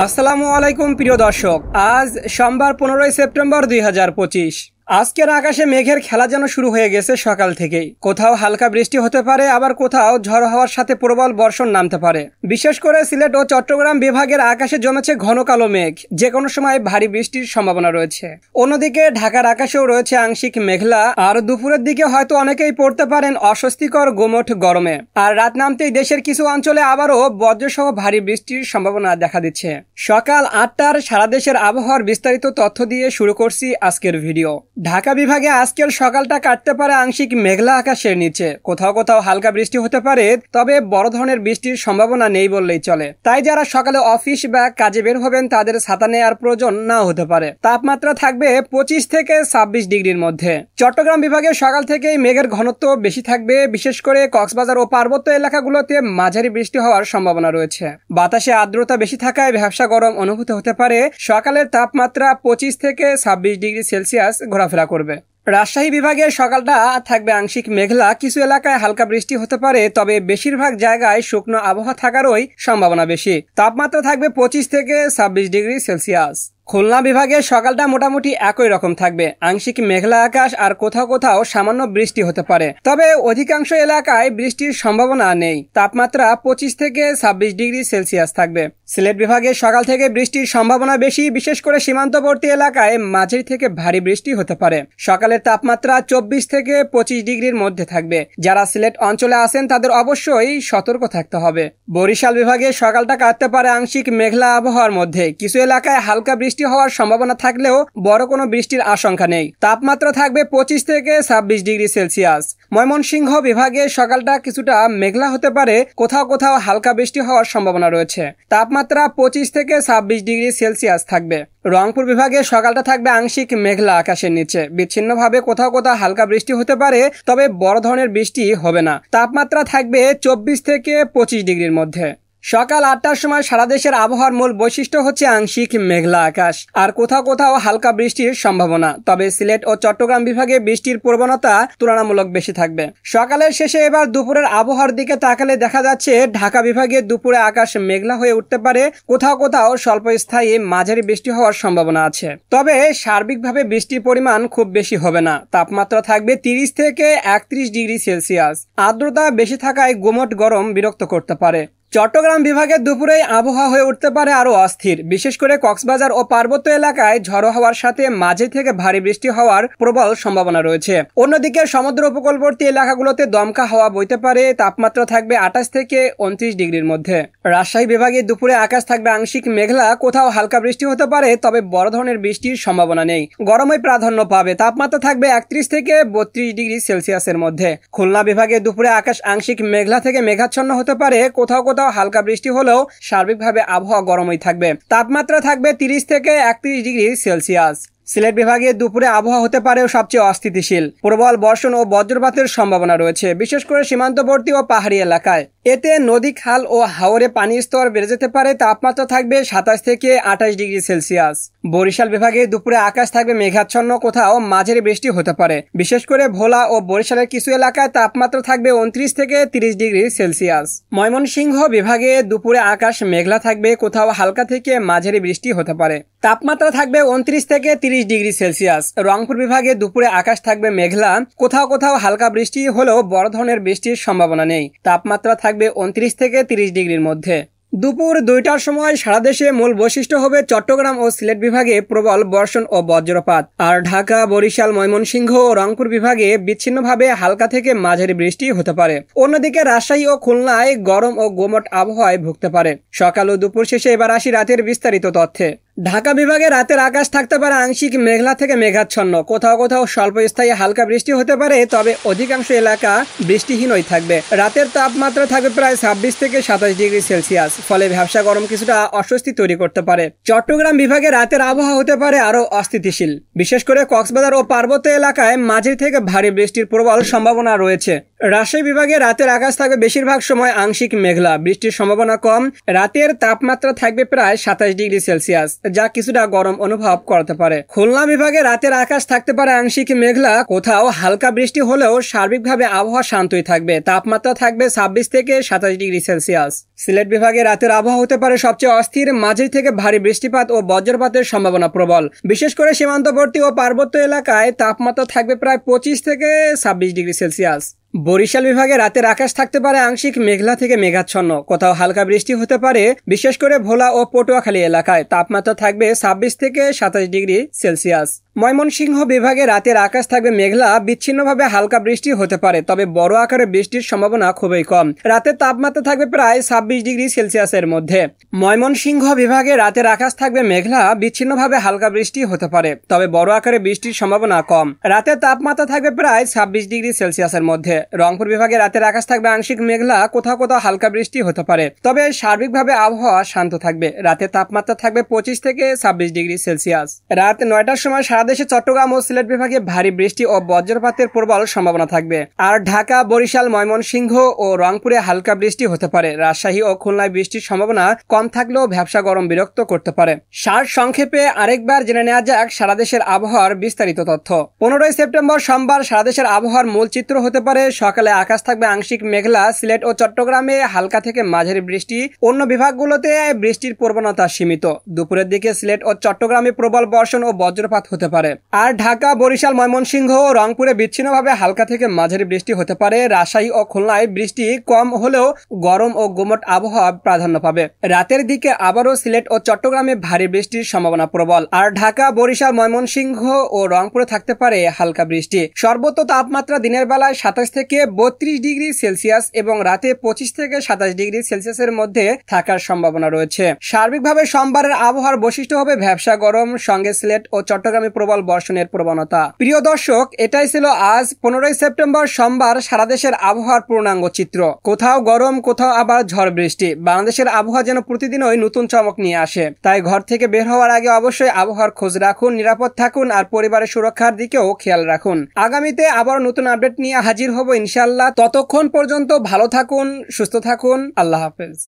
আসসালামু আলাইকুম প্রিয় দর্শক, আজ সোমবার 15 সেপ্টেম্বর 2025। আজকের আকাশে মেঘের খেলা যেন শুরু হয়ে গেছে সকাল থেকেই। কোথাও হালকা বৃষ্টি হতে পারে, আবার কোথাও ঝড় হওয়ার সাথে প্রবল বর্ষণ নামতে পারে। বিশেষ করে সিলেট ও চট্টগ্রাম বিভাগের আকাশে জমেছে ঘন কালো মেঘ, যে কোনো সময় ভারী বৃষ্টির সম্ভাবনা রয়েছে। অন্যদিকে ঢাকার আকাশেও রয়েছে আংশিক মেঘলা, আর দুপুরের দিকে হয়তো অনেকেই পড়তে পারেন অস্বস্তিকর গুমোট গরমে। আর রাত নামতেই দেশের কিছু অঞ্চলে আবারও বজ্রসহ ভারী বৃষ্টির সম্ভাবনা দেখা দিচ্ছে। সকাল 8টার সারা দেশের আবহাওয়ার বিস্তারিত তথ্য দিয়ে শুরু করছি আজকের ভিডিও। ঢাকা বিভাগে আজকের সকালটা কাটতে পারে আংশিক মেঘলা আকাশের নিচে। কোথাও কোথাও হালকা বৃষ্টি হতে পারে, তবে বড় ধরনের বৃষ্টির সম্ভাবনা নেই বললেই চলে। তাই যারা সকালে অফিস বা কাজে বের হবেন তাদের ছাতা নেওয়ার প্রয়োজন নাও হতে পারে। তাপমাত্রা থাকবে 25 থেকে 26 ডিগ্রির মধ্যে। চট্টগ্রাম বিভাগে সকাল থেকেই মেঘের ঘনত্ব বেশি থাকবে, বিশেষ করে কক্সবাজার ও পার্বত্য এলাকাগুলোতে মাঝারি বৃষ্টি হওয়ার সম্ভাবনা রয়েছে। বাতাসে আর্দ্রতা বেশি থাকায় ভ্যাপসা গরম অনুভূত হতে পারে। সকালের তাপমাত্রা 25 থেকে 26 ডিগ্রি সেলসিয়াস ঘোরাফেরা করবে। রাজশাহী বিভাগে সকালটা থাকবে আংশিক মেঘলা, কিছু এলাকায় হালকা বৃষ্টি হতে পারে, তবে বেশিরভাগ জায়গায় শুকনো আবহাওয়া থাকারই সম্ভাবনা বেশি। তাপমাত্রা থাকবে 25 থেকে 26 ডিগ্রি সেলসিয়াস। খুলনা বিভাগে সকালটা মোটামুটি একই রকম থাকবে, আংশিক মেঘলা আকাশ আর কোথাও কোথাও সামান্য বৃষ্টি হতে পারে, তবে অধিকাংশ এলাকায় বৃষ্টির সম্ভাবনা নেই। তাপমাত্রা 25 থেকে 26 ডিগ্রি সেলসিয়াস থাকবে। সিলেট বিভাগে সকাল থেকে বৃষ্টির সম্ভাবনা বেশি, বিশেষ করে সীমান্তবর্তী এলাকায় মাঝারি থেকে ভারী বৃষ্টি হতে পারে। সকালের তাপমাত্রা 24 থেকে 25 ডিগ্রির মধ্যে থাকবে। যারা সিলেট অঞ্চলে আছেন তাদের অবশ্যই সতর্ক থাকতে হবে। বরিশাল বিভাগে সকালটা কাটতে পারে আংশিক মেঘলা আবহাওয়ার মধ্যে, কিছু এলাকায় হালকা বৃষ্টি হওয়ার সম্ভাবনা থাকলেও বড় কোনো বৃষ্টির আশঙ্কা নেই। তাপমাত্রা থাকবে 25 থেকে 26 ডিগ্রি সেলসিয়াস। ময়মনসিংহ বিভাগে সকালটা কিছুটা মেঘলা হতে পারে, কোথাও কোথাও হালকা বৃষ্টি হওয়ার সম্ভাবনা রয়েছে। তাপমাত্রা 25 থেকে 26 ডিগ্রি সেলসিয়াস থাকবে। রংপুর বিভাগে সকালটা থাকবে আংশিক মেঘলা আকাশের নিচে, বিচ্ছিন্নভাবে কোথাও কোথাও হালকা বৃষ্টি হতে পারে, তবে বড় ধরনের বৃষ্টি হবে না। তাপমাত্রা থাকবে 24 থেকে 25 ডিগ্রির মধ্যে। সকাল 8টার সময় সারা দেশের আবহাওয়ার মূল বৈশিষ্ট্য হচ্ছে আংশিক মেঘলা আকাশ আর কোথাও কোথাও হালকা বৃষ্টির সম্ভাবনা, তবে সিলেট ও চট্টগ্রাম বিভাগে বৃষ্টির প্রবণতা তুলনামূলক বেশি থাকবে। সকালের শেষে এবার দুপুরের আবহাওয়ার দিকে তাকালে দেখা যাচ্ছে ঢাকা বিভাগে দুপুরে আকাশ মেঘলা হয়ে উঠতে পারে, কোথাও কোথাও স্বল্পস্থায়ী মাঝারি বৃষ্টি হওয়ার সম্ভাবনা আছে, তবে সার্বিকভাবে বৃষ্টির পরিমাণ খুব বেশি হবে না। তাপমাত্রা থাকবে 30 থেকে 31 ডিগ্রি সেলসিয়াস। আর্দ্রতা বেশি থাকায় গুমোট গরম বিরক্ত করতে পারে। চট্টগ্রাম বিভাগে দুপুরে আবহাওয়া হয়ে উঠতে পারে আরো অস্থির, বিশেষ করে কক্সবাজার ও পার্বত্য এলাকায় ঝড়ো হওয়ার সাথে মাঝে থেকে ভারী বৃষ্টি হওয়ার প্রবল সম্ভাবনা রয়েছে। অন্যদিকে সমুদ্র উপকূলবর্তী এলাকাগুলোতে দমকা হাওয়া বইতে পারে। তাপমাত্রা থাকবে 28 থেকে 29 ডিগ্রির মধ্যে। রাজশাহী বিভাগে দুপুরে আকাশ থাকবে আংশিক মেঘলা, কোথাও হালকা বৃষ্টি হতে পারে, তবে বড় ধরনের বৃষ্টির সম্ভাবনা নেই। গরমই প্রাধান্য পাবে। তাপমাত্রা থাকবে 31 থেকে 32 ডিগ্রি সেলসিয়াসের মধ্যে। খুলনা বিভাগে দুপুরে আকাশ আংশিক মেঘলা থেকে মেঘাচ্ছন্ন হতে পারে, কোথাও কোথাও হালকা বৃষ্টি হলেও সার্বিকভাবে আবহাওয়া গরমই থাকবে। তাপমাত্রা থাকবে 30 থেকে 31 ডিগ্রি সেলসিয়াস। সিলেট বিভাগে দুপুরে আবহাওয়া হতে পারে সবচেয়ে অস্থিতিশীল, প্রবল বর্ষণ ও বজ্রপাতের সম্ভাবনা রয়েছে, বিশেষ করে সীমান্তবর্তী ও পাহাড়ি এলাকায়। এতে নদী, খাল ও হাওরে পানির স্তর বেড়ে যেতে পারে। তাপমাত্রা থাকবে 27 থেকে 28 ডিগ্রি সেলসিয়াস। বরিশাল বিভাগে দুপুরে আকাশ থাকবে মেঘাচ্ছন্ন, কোথাও মাঝারি বৃষ্টি হতে পারে, বিশেষ করে ভোলা ও বরিশালের কিছু এলাকায় তাপমাত্রা থাকবে 29 থেকে 30 ডিগ্রি সেলসিয়াস। ময়মনসিংহ বিভাগে দুপুরে আকাশ মেঘলা থাকবে, কোথাও হালকা থেকে মাঝারি বৃষ্টি হতে পারে। তাপমাত্রা থাকবে 29 থেকে 30 ডিগ্রি সেলসিয়াস। রংপুর বিভাগে দুপুরে আকাশ থাকবে মেঘলা, কোথাও কোথাও হালকা বৃষ্টি হলেও বড় ধরনের বৃষ্টির সম্ভাবনা নেই। তাপমাত্রা থাকবে 29 থেকে 30 ডিগ্রির মধ্যে। দুপুর 2টার সময় সারা দেশে মূল বৈশিষ্ট্য হবে চট্টগ্রাম ও সিলেট বিভাগে প্রবল বর্ষণ ও বজ্রপাত, আর ঢাকা, বরিশাল, ময়মনসিংহ ও রংপুর বিভাগে বিচ্ছিন্নভাবে হালকা থেকে মাঝারি বৃষ্টি হতে পারে। অন্যদিকে রাজশাহী ও খুলনায় গরম ও গুমোট আবহাওয়ায় ভুগতে পারে। সকাল ও দুপুর শেষে এবার আসি রাতের বিস্তারিত তথ্যে। ঢাকা বিভাগে রাতের আকাশ থাকতে পারে আংশিক মেঘলা থেকে মেঘাচ্ছন্ন, কোথাও কোথাও স্বল্পস্থায়ী হালকা বৃষ্টি হতে পারে, তবে অধিকাংশ এলাকা বৃষ্টিহীনই থাকবে। রাতের তাপমাত্রা থাকবে প্রায় 26 থেকে 27 ডিগ্রি সেলসিয়াস, ফলে ভ্যাপসা গরম কিছুটা অস্বস্তি তৈরি করতে পারে। চট্টগ্রাম বিভাগে রাতের আবহাওয়া হতে পারে আরো অস্থিতিশীল, বিশেষ করে কক্সবাজার ও পার্বত্য এলাকায় মাঝারি থেকে ভারী বৃষ্টির প্রবল সম্ভাবনা রয়েছে। রাজশাহী বিভাগে রাতের আকাশ থাকবে বেশিরভাগ সময় আংশিক মেঘলা, বৃষ্টির সম্ভাবনা কম। রাতের তাপমাত্রা থাকবে প্রায় 27 ডিগ্রি সেলসিয়াস, যা কিছুটা গরম অনুভব করতে পারে। খুলনা বিভাগে রাতের আকাশ থাকতে পারে আংশিক মেঘলা, কোথাও হালকা বৃষ্টি হলেও সার্বিকভাবে আবহাওয়া শান্তই থাকবে। তাপমাত্রা থাকবে 26 থেকে 27 ডিগ্রি সেলসিয়াস। সিলেট বিভাগে রাতের আবহাওয়া হতে পারে সবচেয়ে অস্থির, মাঝারি থেকে ভারী বৃষ্টিপাত ও বজ্রপাতের সম্ভাবনা প্রবল। বিশেষ করে সীমান্তবর্তী ও পার্বত্য এলাকায় তাপমাত্রা থাকবে প্রায় 25 থেকে 26 ডিগ্রি সেলসিয়াস। বরিশাল বিভাগে রাতের আকাশ থাকতে পারে আংশিক মেঘলা থেকে মেঘাচ্ছন্ন, কোথাও হালকা বৃষ্টি হতে পারে। বিশেষ করে ভোলা ও পটুয়াখালী এলাকায় তাপমাত্রা থাকবে 26 থেকে 27 ডিগ্রি সেলসিয়াস। ময়মনসিংহ বিভাগে রাতের আকাশ থাকবে মেঘলা, বিচ্ছিন্নভাবে হালকা বৃষ্টি হতে পারে, তবে বড় আকারে বৃষ্টির সম্ভাবনা খুবই কম। রাতের তাপমাত্রা থাকবে প্রায় 26 ডিগ্রি সেলসিয়াসের মধ্যে। ময়মনসিংহ বিভাগে রাতের আকাশ থাকবে মেঘলা, বিচ্ছিন্নভাবে হালকা বৃষ্টি হতে পারে, তবে বড় আকারে বৃষ্টির সম্ভাবনা কম। রাতের তাপমাত্রা থাকবে প্রায় 26 ডিগ্রি সেলসিয়াসের মধ্যে। রংপুর বিভাগে রাতের আকাশ থাকবে আংশিক মেঘলা, কোথাও কোথাও হালকা বৃষ্টি হতে পারে, তবে সার্বিকভাবে আবহাওয়া শান্ত থাকবে। রাতের তাপমাত্রা থাকবে 25 থেকে 26 ডিগ্রি সেলসিয়াস। রাত 9টার সময় সারা দেশে চট্টগ্রাম ও সিলেট বিভাগে ভারী বৃষ্টি ও বজ্রপাতের প্রবল সম্ভাবনা থাকবে। আর ঢাকা, বরিশাল, ময়মনসিংহ ও রংপুরে হালকা বৃষ্টি হতে পারে। রাজশাহী ও খুলনায় বৃষ্টির সম্ভাবনা কম থাকলেও ভ্যাপসা গরম বিরক্ত করতে পারে। সার সংক্ষেপে আরেকবার জেনে নেওয়া যাক সারা দেশের আবহাওয়ার বিস্তারিত তথ্য। 15 সেপ্টেম্বর সোমবার সারা দেশের আবহাওয়ার মূল চিত্র হতে পারে। সকালে আকাশ থাকবে আংশিক মেঘলা, সিলেট ও চট্টগ্রামে হালকা থেকে মাঝারি বৃষ্টি, অন্য বিভাগগুলোতে বৃষ্টির প্রবণতা সীমিত। দুপুরের দিকে সিলেট ও চট্টগ্রামে প্রবল বর্ষণ ও বজ্রপাত হতে পারে। আর ঢাকা, বরিশাল, ময়মনসিংহ ও রংপুরে বিচ্ছিন্নভাবে হালকা থেকে মাঝারি বৃষ্টি হতে পারে। রাজশাহী ও খুলনায় বৃষ্টি কম হলেও গরম ও গুমট আবহাওয়া প্রাধান্য পাবে। রাতের দিকে আবারও সিলেট ও চট্টগ্রামে ভারী বৃষ্টির সম্ভাবনা প্রবল। আর ঢাকা, বরিশাল, ময়মনসিংহ ও রংপুরে থাকতে পারে হালকা বৃষ্টি। সর্বোচ্চ তাপমাত্রা দিনের বেলায় 27 থেকে 32 ডিগ্রি সেলসিয়াস এবং রাতে 25 থেকে 27 ডিগ্রি সেলসিয়াসের মধ্যে থাকার সম্ভাবনা রয়েছে। সার্বিকভাবে সোমবারের আবহাওয়ার বৈশিষ্ট্য হবে ভ্যাপসা গরম, সঙ্গে সিলেট ও চট্টগ্রামে প্রবল বর্ষণের প্রবণতা। প্রিয় দর্শক, এটাই ছিল আজ 15 সেপ্টেম্বর সোমবার সারা দেশের আবহাওয়ার পূর্ণাঙ্গ চিত্র। কোথাও গরম, কোথাও আবার ঝড় বৃষ্টি। বাংলাদেশের আবহাওয়া যেন প্রতিদিনই নতুন চমক নিয়ে আসে, তাই ঘর থেকে বের হওয়ার আগে অবশ্যই আবহাওয়ার খোঁজ রাখুন, নিরাপদ থাকুন আর পরিবারের সুরক্ষার দিকেও খেয়াল রাখুন। আগামীতে আবার নতুন আপডেট নিয়ে হাজির হব ইনশাআল্লাহ। ততক্ষণ পর্যন্ত ভালো থাকুন, সুস্থ থাকুন। আল্লাহ হাফেজ।